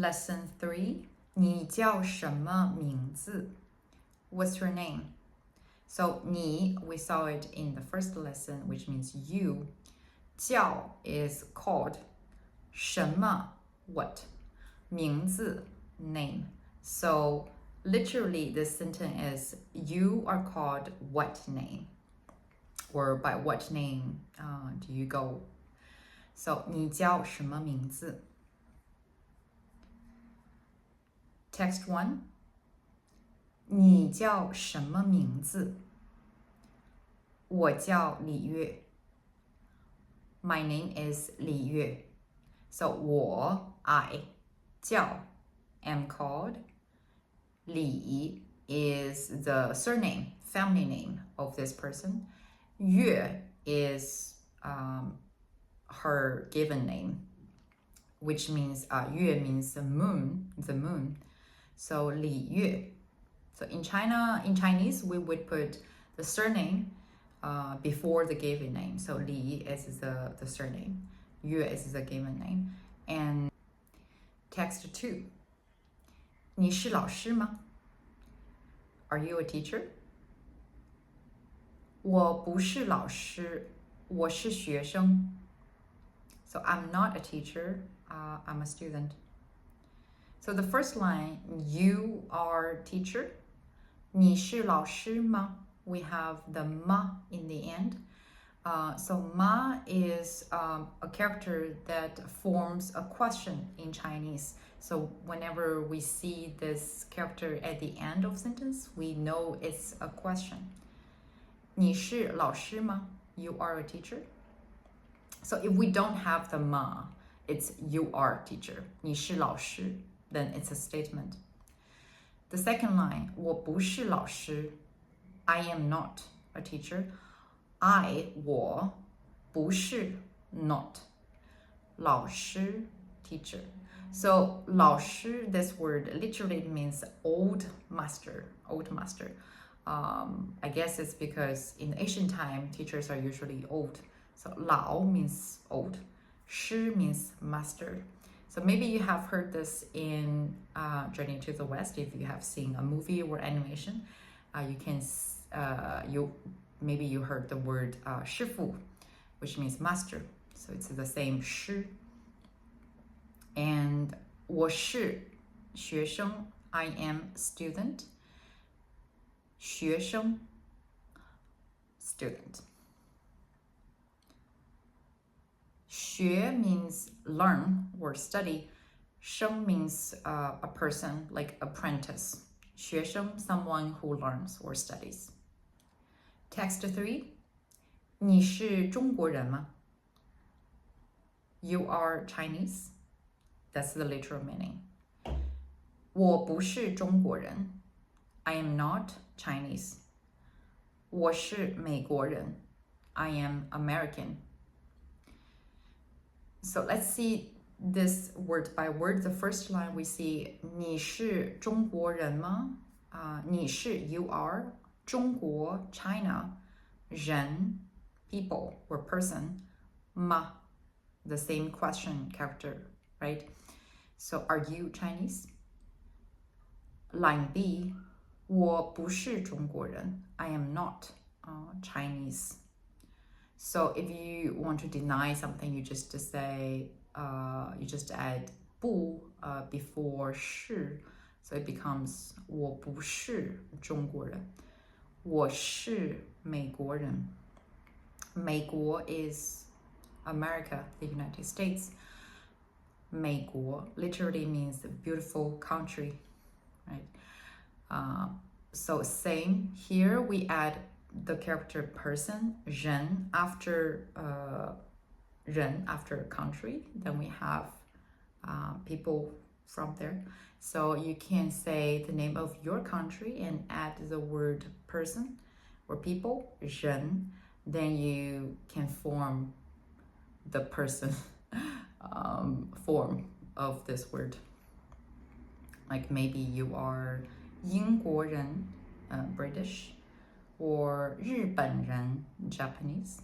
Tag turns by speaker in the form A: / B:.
A: Lesson 3, 你叫什么名字? What's your name? So 你, we saw it in the first lesson, which means you. 叫 is called. 什么 what? 名字 name. So literally this sentence is you are called what name? Or by what name do you go? So 你叫什么名字? Text 1. 你叫什么名字? 我叫李月. My name is 李月. So 我 I 叫 am called. 李 is the surname, family name of this person. 月 is her given name, which means 月 means the moon. So 李月. So in Chinese, we would put the surname before the given name. So Li is the surname, Yue is the given name. And text 2. 你是老师吗? Are you a teacher? 我不是老师，我是学生. So I'm not a teacher, I'm a student. So the first line, you are teacher. 你是老师吗? We have the ma in the end. So ma is a character that forms a question in Chinese. So whenever we see this character at the end of sentence, we know it's a question. 你是老师吗? You are a teacher. So if we don't have the ma, it's you are teacher. 你是老师, then it's a statement. The second line, 我不是老师. I am not a teacher. I, 我, 不是 not. 老师 teacher. So 老师, this word literally means old master. I guess it's because in ancient time, teachers are usually old. So 老 means old. 师 means master. So maybe you have heard this in Journey to the West. If you have seen a movie or animation, maybe you heard the word 师傅, which means master. So it's the same 师. And 我是学生, I am student. 学生 student. 学 means learn or study. 生 means a person, like apprentice. 学生, someone who learns or studies. Text 3. 你是中国人吗? You are Chinese. That's the literal meaning. 我不是中国人. I am not Chinese. 我是美国人. I am American. So let's see this word by word. The first line we see 你是中国人吗? 你是 you are. 中国 China. 人 people or person. 吗 the same question character, right? So are you Chinese? Line B, 我不是中国人. I am not Chinese. So if you want to deny something, you just say, you just add 不 before 是. So it becomes 我不是中国人. 我是美国人. 美国 is America, the United States. 美国 literally means beautiful country, right? So same here, we add the character person, 人 after country. Then we have people from there. So you can say the name of your country and add the word person or people, 人. Then you can form the person form of this word. Like maybe you are 英国人, British, or 日本人, Japanese.